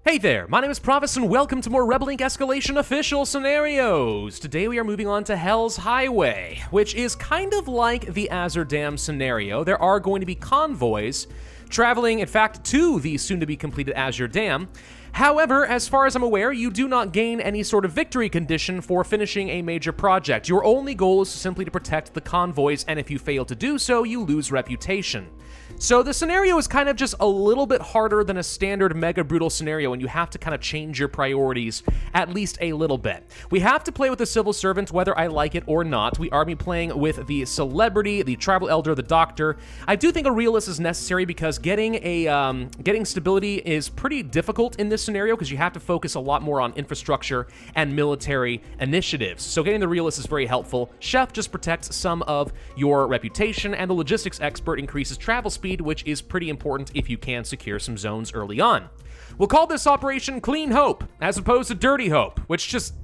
Hey there, my name is Pravus and welcome to more Rebel Inc. Escalation official scenarios. Today we are moving on to Hell's Highway, which is kind of like the Azure Dam scenario. There are going to be convoys traveling, in fact, to the soon-to-be-completed Azure Dam. However, as far as I'm aware, you do not gain any sort of victory condition for finishing a major project. Your only goal is simply to protect the convoys, and if you fail to do so, you lose reputation. So the scenario is kind of just a little bit harder than a standard mega brutal scenario, and you have to kind of change your priorities at least a little bit. We have to play with the civil servant whether I like it or not. We are playing with the celebrity, the tribal elder, the doctor. I do think a realist is necessary because getting stability is pretty difficult in this scenario because you have to focus a lot more on infrastructure and military initiatives. So getting the realist is very helpful. Chef just protects some of your reputation, and the logistics expert increases travel speed, which is pretty important if you can secure some zones early on. We'll call this operation Clean Hope, as opposed to Dirty Hope, which just,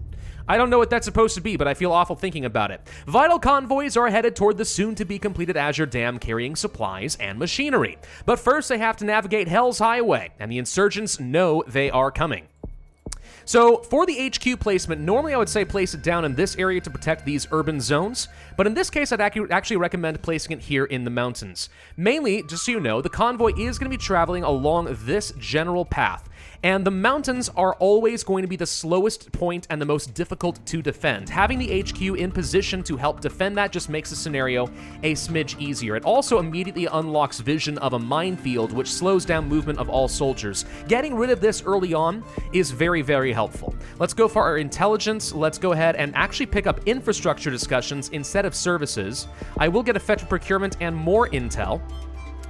I don't know what that's supposed to be, but I feel awful thinking about it. Vital convoys are headed toward the soon-to-be-completed Azure Dam carrying supplies and machinery. But first they have to navigate Hell's Highway, and the insurgents know they are coming. So for the HQ placement, normally I would say place it down in this area to protect these urban zones, but in this case I'd actually recommend placing it here in the mountains. Mainly, just so you know, the convoy is going to be traveling along this general path, and the mountains are always going to be the slowest point and the most difficult to defend. Having the HQ in position to help defend that just makes the scenario a smidge easier. It also immediately unlocks vision of a minefield, which slows down movement of all soldiers. Getting rid of this early on is very, very helpful. Let's go for our intelligence. Let's go ahead and actually pick up infrastructure discussions instead of services. I will get effective procurement and more intel.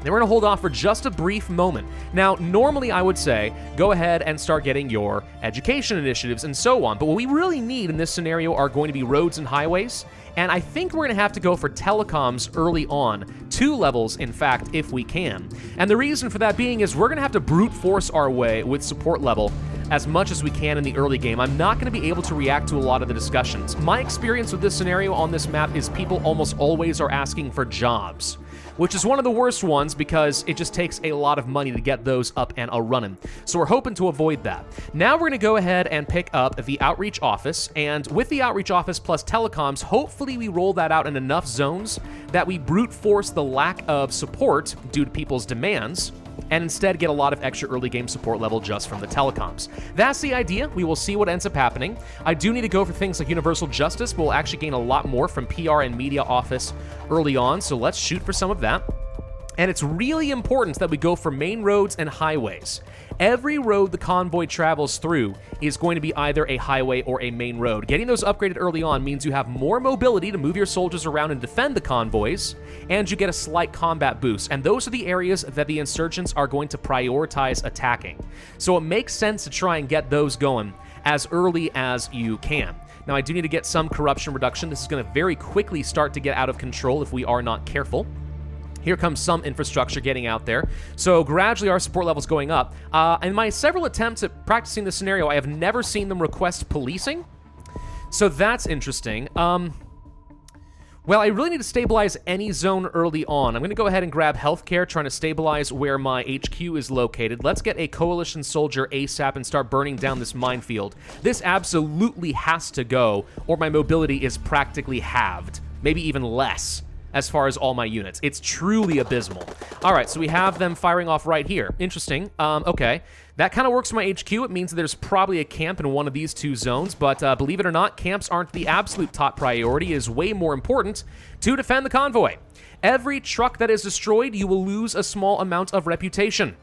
Then we're going to hold off for just a brief moment. Now, normally I would say, go ahead and start getting your education initiatives and so on, but what we really need in this scenario are going to be roads and highways, and I think we're going to have to go for telecoms early on, 2 levels, in fact, if we can. And the reason for that being is we're going to have to brute force our way with support level as much as we can in the early game. I'm not going to be able to react to a lot of the discussions. My experience with this scenario on this map is people almost always are asking for jobs, which is one of the worst ones because it just takes a lot of money to get those up and a-running. So we're hoping to avoid that. Now we're going to go ahead and pick up the outreach office, and with the outreach office plus telecoms, hopefully we roll that out in enough zones that we brute force the lack of support due to people's demands, and instead get a lot of extra early game support level just from the telecoms. That's the idea. We will see what ends up happening. I do need to go for things like universal justice, but we'll actually gain a lot more from PR and media office early on, so let's shoot for some of that. And it's really important that we go for main roads and highways. Every road the convoy travels through is going to be either a highway or a main road. Getting those upgraded early on means you have more mobility to move your soldiers around and defend the convoys, and you get a slight combat boost. And those are the areas that the insurgents are going to prioritize attacking. So it makes sense to try and get those going as early as you can. Now, I do need to get some corruption reduction. This is going to very quickly start to get out of control if we are not careful. Here comes some infrastructure getting out there. So gradually our support level's going up. In my several attempts at practicing this scenario, I have never seen them request policing. So that's interesting. Well, I really need to stabilize any zone early on. I'm going to go ahead and grab healthcare, trying to stabilize where my HQ is located. Let's get a coalition soldier ASAP and start burning down this minefield. This absolutely has to go, or my mobility is practically halved, maybe even less. As far as all my units. It's truly abysmal. All right, so we have them firing off right here. Interesting. Okay. That kind of works for my HQ. It means that there's probably a camp in one of these 2 zones, but believe it or not, camps aren't the absolute top priority. It is way more important to defend the convoy. Every truck that is destroyed, you will lose a small amount of reputation.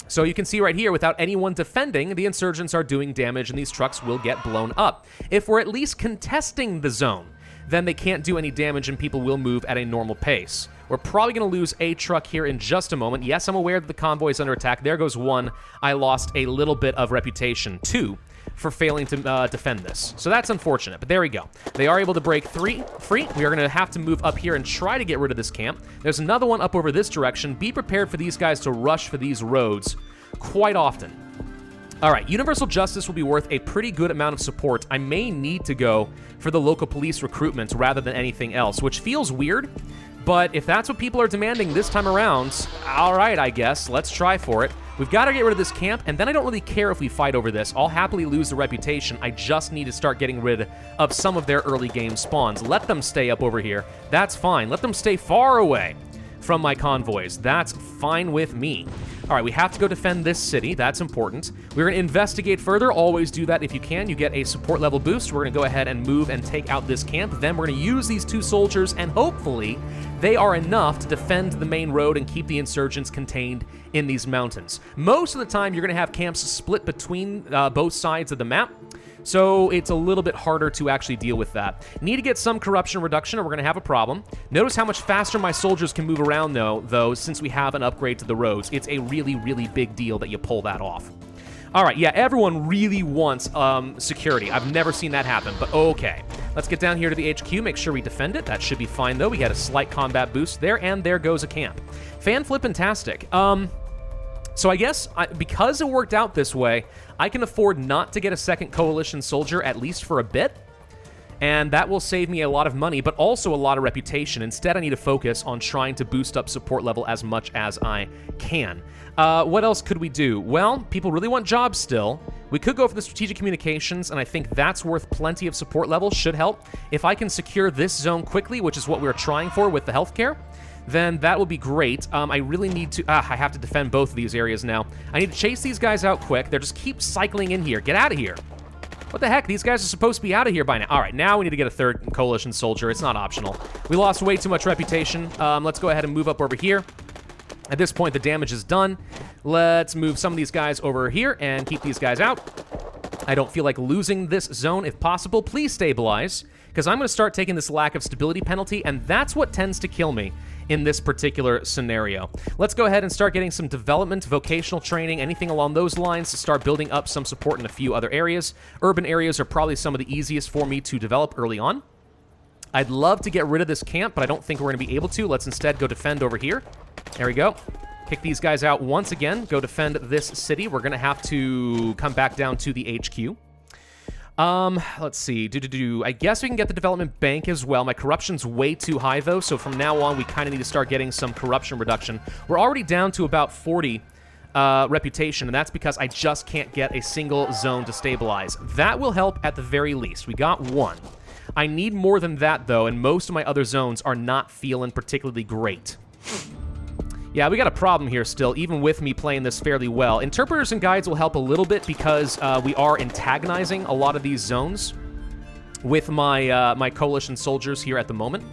So you can see right here, without anyone defending, the insurgents are doing damage and these trucks will get blown up. If we're at least contesting the zone, then they can't do any damage and people will move at a normal pace. We're probably going to lose a truck here in just a moment. Yes, I'm aware that the convoy is under attack. There goes 1. I lost a little bit of reputation. 2 for failing to defend this. So that's unfortunate, but there we go. They are able to break free. We are going to have to move up here and try to get rid of this camp. There's another one up over this direction. Be prepared for these guys to rush for these roads quite often. All right, universal justice will be worth a pretty good amount of support. I may need to go for the local police recruitment rather than anything else, which feels weird, but if that's what people are demanding this time around, all right, I guess, let's try for it. We've got to get rid of this camp, and then I don't really care if we fight over this. I'll happily lose the reputation. I just need to start getting rid of some of their early game spawns. Let them stay up over here. That's fine. Let them stay far away from my convoys. That's fine with me. All right, we have to go defend this city. That's important. We're going to investigate further. Always do that if you can. You get a support level boost. We're going to go ahead and move and take out this camp. Then we're going to use these 2 soldiers, and hopefully they are enough to defend the main road and keep the insurgents contained in these mountains. Most of the time, you're going to have camps split between both sides of the map. So it's a little bit harder to actually deal with that. Need to get some corruption reduction or we're going to have a problem. Notice how much faster my soldiers can move around, though, since we have an upgrade to the roads. It's a really, really big deal that you pull that off. All right, yeah, everyone really wants security. I've never seen that happen, but okay. Let's get down here to the HQ, make sure we defend it. That should be fine, though. We got a slight combat boost there, and there goes a camp. Fan-flippantastic. So I guess, because it worked out this way, I can afford not to get a second coalition soldier, at least for a bit. And that will save me a lot of money, but also a lot of reputation. Instead, I need to focus on trying to boost up support level as much as I can. What else could we do? Well, people really want jobs still. We could go for the strategic communications, and I think that's worth plenty of support level, should help. If I can secure this zone quickly, which is what we're trying for with the healthcare, then that will be great. I really need to... I have to defend both of these areas now. I need to chase these guys out quick. They just keep cycling in here. Get out of here. What the heck? These guys are supposed to be out of here by now. All right, now we need to get a third coalition soldier. It's not optional. We lost way too much reputation. Let's go ahead and move up over here. At this point, the damage is done. Let's move some of these guys over here and keep these guys out. I don't feel like losing this zone if possible. Please stabilize, because I'm going to start taking this lack of stability penalty, and that's what tends to kill me in this particular scenario. Let's go ahead and start getting some development, vocational training, anything along those lines to start building up some support in a few other areas. Urban areas are probably some of the easiest for me to develop early on. I'd love to get rid of this camp, but I don't think we're going to be able to. Let's instead go defend over here. There we go. Kick these guys out once again. Go defend this city. We're going to have to come back down to the HQ. Let's see. I guess we can get the development bank as well. My corruption's way too high, though, so from now on, we kind of need to start getting some corruption reduction. We're already down to about 40 reputation, and that's because I just can't get a single zone to stabilize. That will help at the very least. We got one. I need more than that, though, and most of my other zones are not feeling particularly great. Yeah, we got a problem here still, even with me playing this fairly well. Interpreters and guides will help a little bit because we are antagonizing a lot of these zones with my my coalition soldiers here at the moment.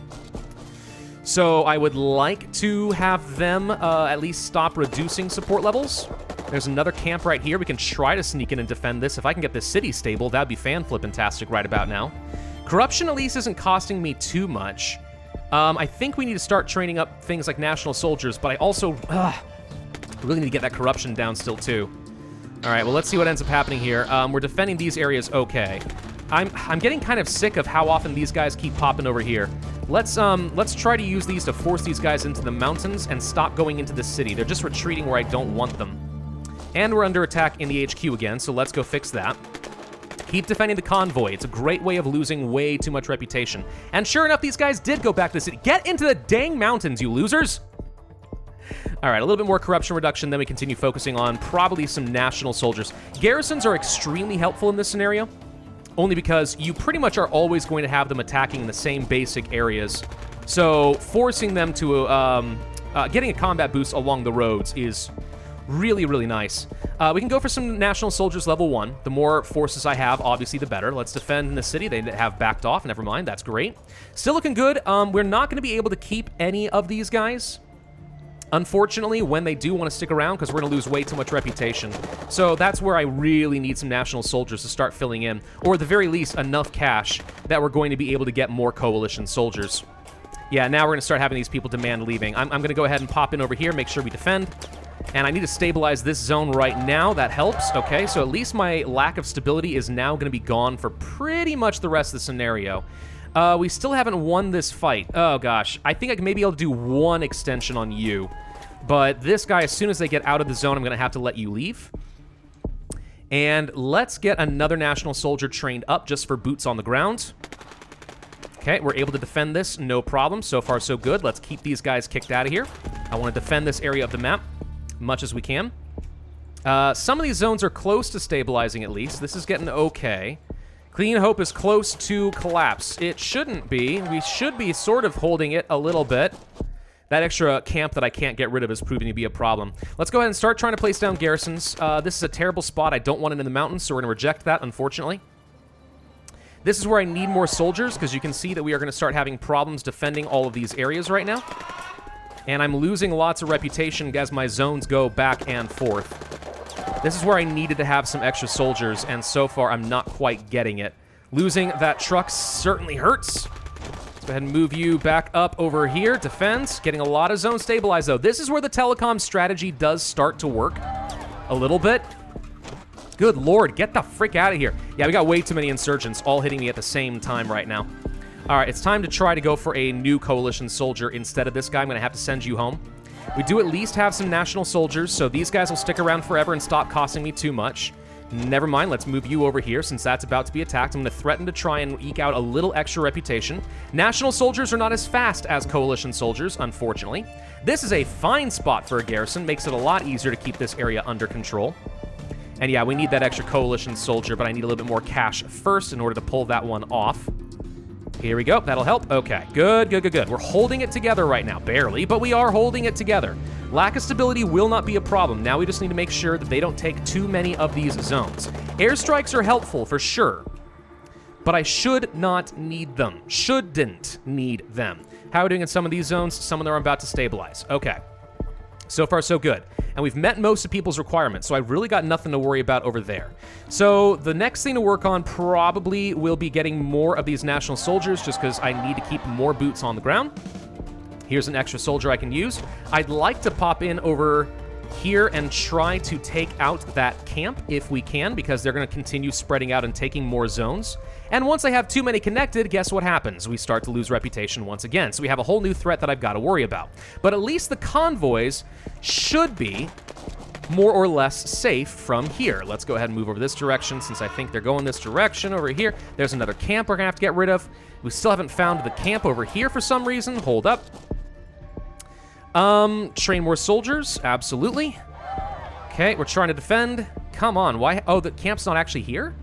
So I would like to have them at least stop reducing support levels. There's another camp right here. We can try to sneak in and defend this. If I can get this city stable, that'd be fan-flippantastic right about now. Corruption at least isn't costing me too much. I think we need to start training up things like national soldiers, but I also really need to get that corruption down still, too. All right, well, let's see what ends up happening here. We're defending these areas okay. I'm getting kind of sick of how often these guys keep popping over here. Let's try to use these to force these guys into the mountains and stop going into the city. They're just retreating where I don't want them. And we're under attack in the HQ again, so let's go fix that. Keep defending the convoy. It's a great way of losing way too much reputation. And sure enough, these guys did go back to the city. Get into the dang mountains, you losers! All right, a little bit more corruption reduction, then we continue focusing on probably some national soldiers. Garrisons are extremely helpful in this scenario, only because you pretty much are always going to have them attacking in the same basic areas. So forcing them to, getting a combat boost along the roads is really, really nice. We can go for some national soldiers level 1. The more forces I have, obviously, the better. Let's defend in the city. They have backed off. Never mind. That's great. Still looking good. We're not going to be able to keep any of these guys, unfortunately, when they do want to stick around, because we're going to lose way too much reputation. So that's where I really need some national soldiers to start filling in, or at the very least, enough cash that we're going to be able to get more coalition soldiers. Yeah, now we're going to start having these people demand leaving. I'm going to go ahead and pop in over here, make sure we defend. And I need to stabilize this zone right now. That helps. Okay, so at least my lack of stability is now going to be gone for pretty much the rest of the scenario. We still haven't won this fight. Oh, gosh. I think I may be able to do one extension on you. But this guy, as soon as they get out of the zone, I'm going to have to let you leave. And let's get another national soldier trained up just for boots on the ground. Okay, we're able to defend this. No problem. So far, so good. Let's keep these guys kicked out of here. I want to defend this area of the map much as we can. Some of these zones are close to stabilizing at least. This is getting okay. Clean Hope is close to collapse. It shouldn't be. We should be sort of holding it a little bit. That extra camp that I can't get rid of is proving to be a problem. Let's go ahead and start trying to place down garrisons. This is a terrible spot. I don't want it in the mountains, so we're going to reject that, unfortunately. This is where I need more soldiers, because you can see that we are going to start having problems defending all of these areas right now. And I'm losing lots of reputation as my zones go back and forth. This is where I needed to have some extra soldiers, and so far I'm not quite getting it. Losing that truck certainly hurts. Let's go ahead and move you back up over here. Defense, getting a lot of zones stabilized, though. This is where the telecom strategy does start to work a little bit. Good lord, get the frick out of here. Yeah, we got way too many insurgents all hitting me at the same time right now. All right, it's time to try to go for a new coalition soldier instead of this guy. I'm going to have to send you home. We do at least have some national soldiers, so these guys will stick around forever and stop costing me too much. Never mind, let's move you over here since that's about to be attacked. I'm going to threaten to try and eke out a little extra reputation. National soldiers are not as fast as coalition soldiers, unfortunately. This is a fine spot for a garrison, makes it a lot easier to keep this area under control. And yeah, we need that extra coalition soldier, but I need a little bit more cash first in order to pull that one off. Here we go. That'll help. Okay. Good, good, good, good. We're holding it together right now. Barely, but we are holding it together. Lack of stability will not be a problem. Now we just need to make sure that they don't take too many of these zones. Airstrikes are helpful for sure, but I should not need them. Shouldn't need them. How are we doing in some of these zones? Some of them are about to stabilize. Okay. So far, so good. And we've met most of people's requirements, so I've really got nothing to worry about over there. So the next thing to work on probably will be getting more of these national soldiers, just because I need to keep more boots on the ground. Here's an extra soldier I can use. I'd like to pop in over here and try to take out that camp if we can, because they're going to continue spreading out and taking more zones. And once I have too many connected, guess what happens? We start to lose reputation once again. So we have a whole new threat that I've got to worry about. But at least the convoys should be more or less safe from here. Let's go ahead and move over this direction since I think they're going this direction over here. There's another camp we're going to have to get rid of. We still haven't found the camp over here for some reason. Hold up. Train more soldiers. Absolutely. Okay, we're trying to defend. Come on. Why? Oh, the camp's not actually here?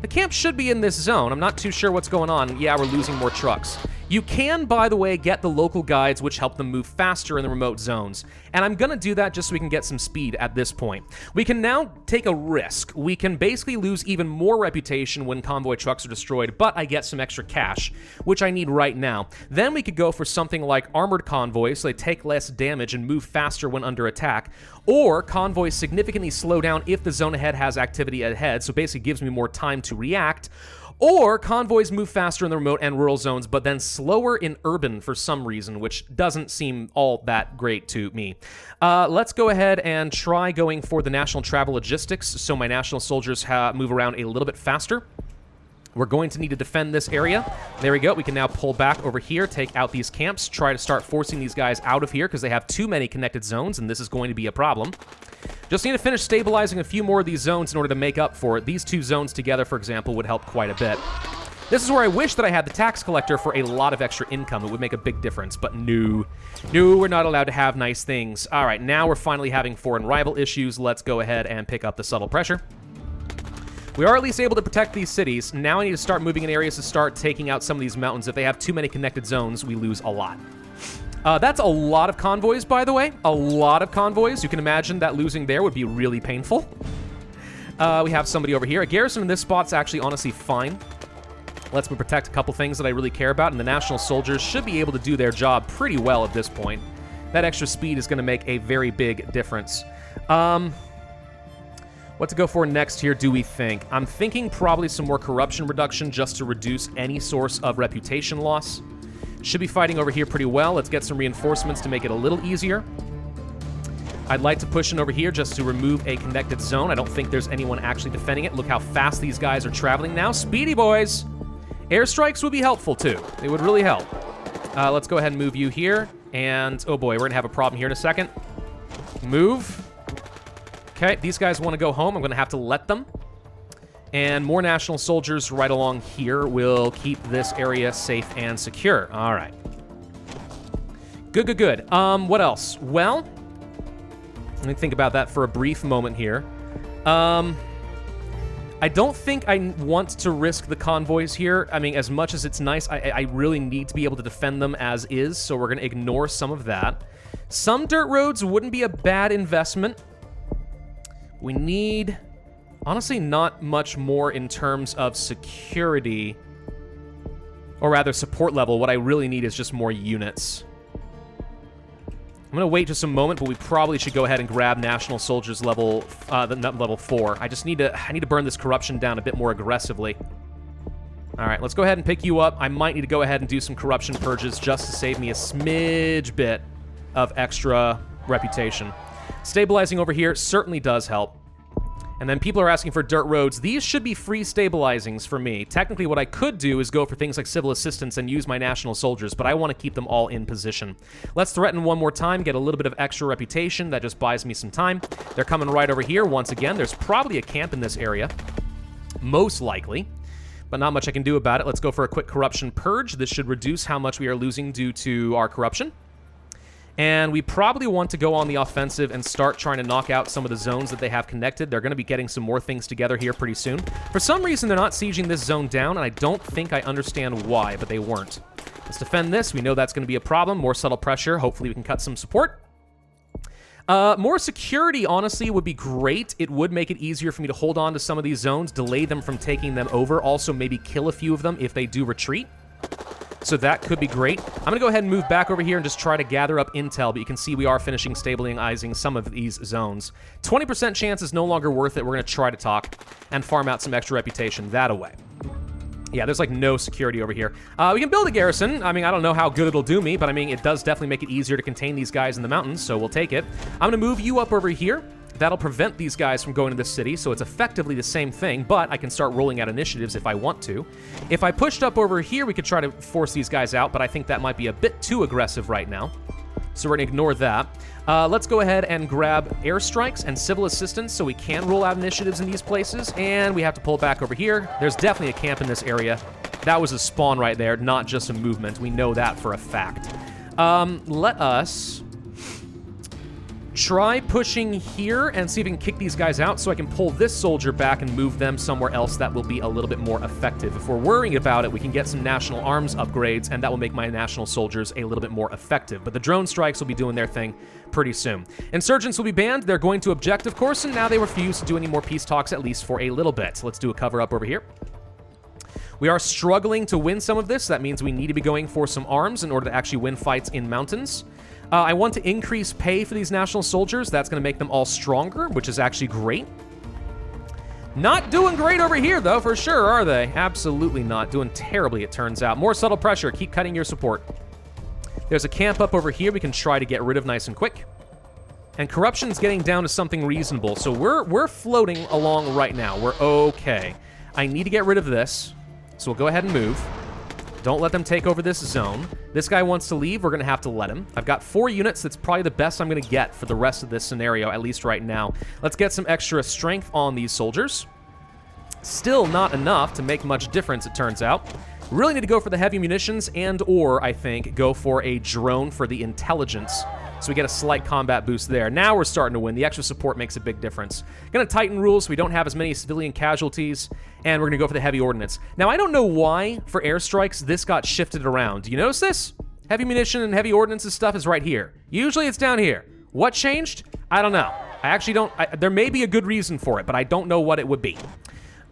The camp should be in this zone. I'm not too sure what's going on. Yeah, we're losing more trucks. You can, by the way, get the local guides, which help them move faster in the remote zones. And I'm going to do that just so we can get some speed at this point. We can now take a risk. We can basically lose even more reputation when convoy trucks are destroyed, but I get some extra cash, which I need right now. Then we could go for something like armored convoys, so they take less damage and move faster when under attack. Or convoys significantly slow down if the zone ahead has activity ahead, so basically gives me more time to react. Or convoys move faster in the remote and rural zones, but then slower in urban for some reason, which doesn't seem all that great to me. Let's go ahead and try going for the national travel logistics, so my national soldiers move around a little bit faster. We're going to need to defend this area. There we go. We can now pull back over here, take out these camps, try to start forcing these guys out of here because they have too many connected zones, and this is going to be a problem. Just need to finish stabilizing a few more of these zones in order to make up for it. These two zones together, for example, would help quite a bit. This is where I wish that I had the tax collector for a lot of extra income. It would make a big difference, but no. No, we're not allowed to have nice things. All right, now we're finally having foreign rival issues. Let's go ahead and pick up the subtle pressure. We are at least able to protect these cities. Now I need to start moving in areas to start taking out some of these mountains. If they have too many connected zones, we lose a lot. That's a lot of convoys, by the way. A lot of convoys. You can imagine that losing there would be really painful. We have somebody over here. A garrison in this spot's actually honestly fine. Lets me protect a couple things that I really care about, and the national soldiers should be able to do their job pretty well at this point. That extra speed is going to make a very big difference. What to go for next here, do we think? I'm thinking probably some more corruption reduction just to reduce any source of reputation loss. Should be fighting over here pretty well. Let's get some reinforcements to make it a little easier. I'd like to push in over here just to remove a connected zone. I don't think there's anyone actually defending it. Look how fast these guys are traveling now. Speedy boys! Airstrikes would be helpful too. They would really help. Let's go ahead and move you here. And, oh boy, we're gonna have a problem here in a second. Move. Okay, these guys want to go home. I'm going to have to let them. And more national soldiers right along here will keep this area safe and secure. All right. Good, good, good. What else? Well, Let me think about that for a brief moment here. I don't think I want to risk the convoys here. I mean, as much as it's nice, I really need to be able to defend them as is, so we're going to ignore some of that. Some dirt roads wouldn't be a bad investment. We need, honestly, not much more in terms of security, or rather support level. What I really need is just more units. I'm going to wait just a moment, but we probably should go ahead and grab National Soldiers level, level 4. I need to burn this corruption down a bit more aggressively. All right, let's go ahead and pick you up. I might need to go ahead and do some corruption purges just to save me a smidge bit of extra reputation. Stabilizing over here certainly does help. And then people are asking for dirt roads. These should be free stabilizings for me. Technically, what I could do is go for things like civil assistance and use my national soldiers, but I want to keep them all in position. Let's threaten one more time, get a little bit of extra reputation. That just buys me some time. They're coming right over here once again. There's probably a camp in this area, most likely, but not much I can do about it. Let's go for a quick corruption purge. This should reduce how much we are losing due to our corruption. And we probably want to go on the offensive and start trying to knock out some of the zones that they have connected. They're going to be getting some more things together here pretty soon. For some reason, they're not sieging this zone down, and I don't think I understand why, but they weren't. Let's defend this. We know that's going to be a problem. More subtle pressure. Hopefully we can cut some support. More security, honestly, would be great. It would make it easier for me to hold on to some of these zones, delay them from taking them over, also maybe kill a few of them if they do retreat. So that could be great. I'm going to go ahead and move back over here and just try to gather up intel, but you can see we are finishing stabilizing some of these zones. 20% chance is no longer worth it. We're going to try to talk and farm out some extra reputation that away. Yeah, there's like no security over here. We can build a garrison. I mean, I don't know how good it'll do me, but I mean, it does definitely make it easier to contain these guys in the mountains, so we'll take it. I'm going to move you up over here. That'll prevent these guys from going to the city, so it's effectively the same thing, but I can start rolling out initiatives if I want to. If I pushed up over here, we could try to force these guys out, but I think that might be a bit too aggressive right now. So we're going to ignore that. Let's go ahead and grab airstrikes and civil assistance so we can roll out initiatives in these places, and we have to pull back over here. There's definitely a camp in this area. That was a spawn right there, not just a movement. We know that for a fact. Let us try pushing here and see if we can kick these guys out so I can pull this soldier back and move them somewhere else that will be a little bit more effective. If we're worrying about it, we can get some national arms upgrades, and that will make my national soldiers a little bit more effective. But the drone strikes will be doing their thing pretty soon. Insurgents will be banned. They're going to object, of course, and now they refuse to do any more peace talks, at least for a little bit. So let's do a cover up over here. We are struggling to win some of this. That means we need to be going for some arms in order to actually win fights in mountains. I want to increase pay for these national soldiers. That's going to make them all stronger, which is actually great. Not doing great over here, though, for sure, are they? Absolutely not. Doing terribly, it turns out. More subtle pressure. Keep cutting your support. There's a camp up over here we can try to get rid of nice and quick. And corruption's getting down to something reasonable, so we're floating along right now. We're okay. I need to get rid of this, so we'll go ahead and move. Don't let them take over this zone. This guy wants to leave. We're going to have to let him. I've got 4 units. That's probably the best I'm going to get for the rest of this scenario, at least right now. Let's get some extra strength on these soldiers. Still not enough to make much difference, it turns out. Really need to go for the heavy munitions and/or, I think, go for a drone for the intelligence. So we get a slight combat boost there. Now we're starting to win. The extra support makes a big difference. Gonna tighten rules so we don't have as many civilian casualties, and we're gonna go for the heavy ordnance. Now, I don't know why, for airstrikes, this got shifted around. Do you notice this? Heavy munition and heavy ordnance and stuff is right here. Usually it's down here. What changed? I don't know. I actually don't... there may be a good reason for it, but I don't know what it would be.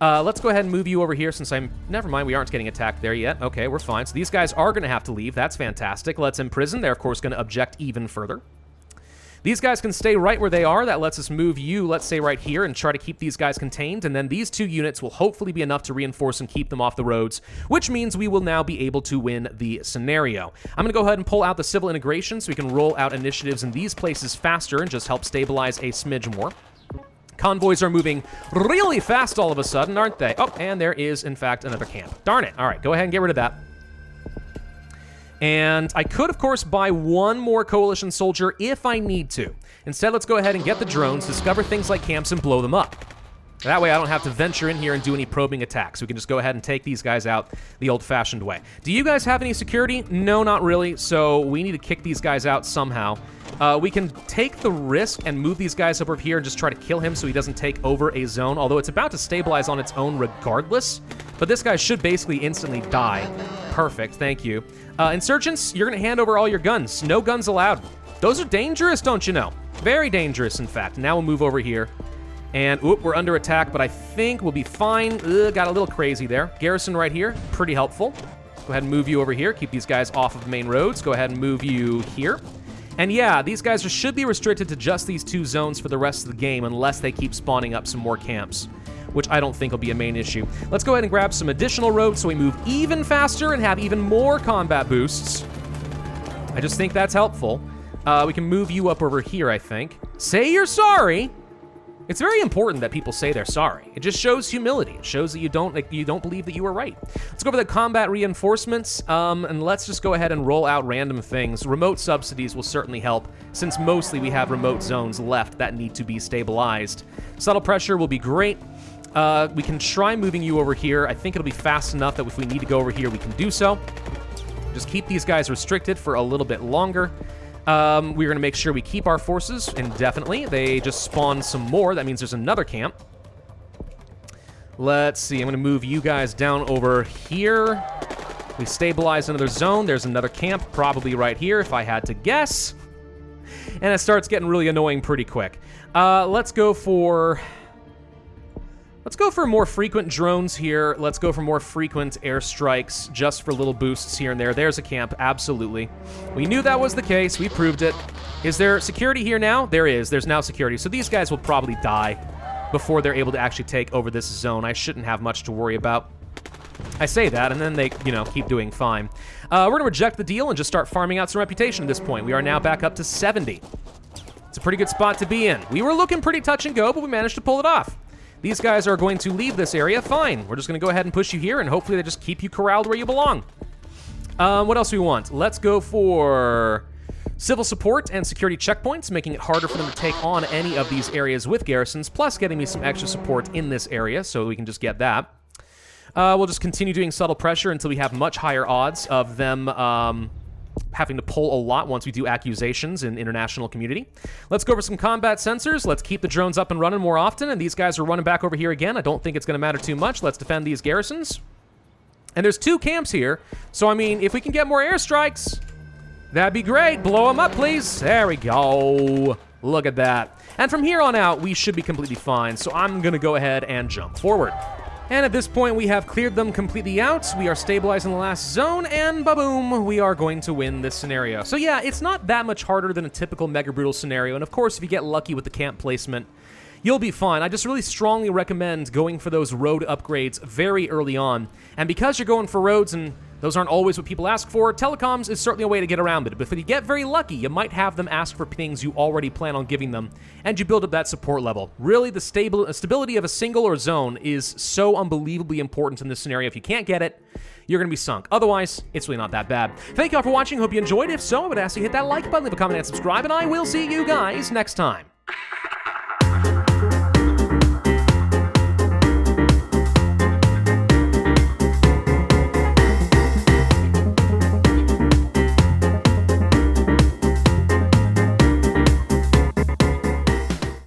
Let's go ahead and move you over here since I'm... Never mind, we aren't getting attacked there yet. Okay, we're fine. So these guys are going to have to leave. That's fantastic. Let's imprison. They're, of course, going to object even further. These guys can stay right where they are. That lets us move you, let's say, right here and try to keep these guys contained. And then these 2 units will hopefully be enough to reinforce and keep them off the roads, which means we will now be able to win the scenario. I'm going to go ahead and pull out the civil integration so we can roll out initiatives in these places faster and just help stabilize a smidge more. Convoys are moving really fast all of a sudden, aren't they? Oh, and there is, in fact, another camp. Darn it. All right, go ahead and get rid of that. And I could, of course, buy 1 more coalition soldier if I need to. Instead, let's go ahead and get the drones, discover things like camps, and blow them up. That way I don't have to venture in here and do any probing attacks. We can just go ahead and take these guys out the old-fashioned way. Do you guys have any security? No, not really, so we need to kick these guys out somehow. We can take the risk and move these guys over here and just try to kill him so he doesn't take over a zone, although it's about to stabilize on its own regardless. But this guy should basically instantly die. Perfect, thank you. Insurgents, you're going to hand over all your guns. No guns allowed. Those are dangerous, don't you know? Very dangerous, in fact. Now we'll move over here. And, oop, we're under attack, but I think we'll be fine. Ugh, got a little crazy there. Garrison right here, pretty helpful. Go ahead and move you over here. Keep these guys off of the main roads. Go ahead and move you here. And yeah, these guys should be restricted to just these 2 zones for the rest of the game unless they keep spawning up some more camps, which I don't think will be a main issue. Let's go ahead and grab some additional roads so we move even faster and have even more combat boosts. I just think that's helpful. We can move you up over here, I think. Say you're sorry. It's very important that people say they're sorry. It just shows humility. It shows that you don't believe that you were right. Let's go over the combat reinforcements, and let's just go ahead and roll out random things. Remote subsidies will certainly help, since mostly we have remote zones left that need to be stabilized. Subtle pressure will be great. We can try moving you over here. I think it'll be fast enough that if we need to go over here, we can do so. Just keep these guys restricted for a little bit longer. We're going to make sure we keep our forces indefinitely. They just spawned some more. That means there's another camp. Let's see. I'm going to move you guys down over here. We stabilize another zone. There's another camp probably right here if I had to guess. And it starts getting really annoying pretty quick. Let's go for more frequent drones here. Let's go for more frequent airstrikes just for little boosts here and there. There's a camp, absolutely. We knew that was the case. We proved it. Is there security here now? There is. There's now security. So these guys will probably die before they're able to actually take over this zone. I shouldn't have much to worry about. I say that, and then they, keep doing fine. We're going to reject the deal and just start farming out some reputation at this point. We are now back up to 70. It's a pretty good spot to be in. We were looking pretty touch and go, but we managed to pull it off. These guys are going to leave this area. Fine. We're just going to go ahead and push you here, and hopefully they just keep you corralled where you belong. What else do we want? Let's go for civil support and security checkpoints, making it harder for them to take on any of these areas with garrisons, plus getting me some extra support in this area so we can just get that. We'll just continue doing subtle pressure until we have much higher odds of them having to pull a lot once we do accusations in international community. Let's go over some combat sensors. Let's keep the drones up and running more often, and these guys are running back over here again. I don't think it's going to matter too much. Let's defend these garrisons. And there's 2 camps here, so I mean, if we can get more airstrikes, that'd be great. Blow them up, please. There we go. Look at that. And from here on out, we should be completely fine, so I'm going to go ahead and jump forward. And at this point, we have cleared them completely out. We are stabilizing the last zone, and ba-boom, we are going to win this scenario. So yeah, it's not that much harder than a typical Mega Brutal scenario, and of course, if you get lucky with the camp placement, you'll be fine. I just really strongly recommend going for those road upgrades very early on. And because you're going for roads, and those aren't always what people ask for, telecoms is certainly a way to get around it. But if you get very lucky, you might have them ask for things you already plan on giving them, and you build up that support level. Really, the stability of a single or zone is so unbelievably important in this scenario. If you can't get it, you're going to be sunk. Otherwise, it's really not that bad. Thank you all for watching. Hope you enjoyed. If so, I would ask you to hit that like button, leave a comment, and subscribe, and I will see you guys next time.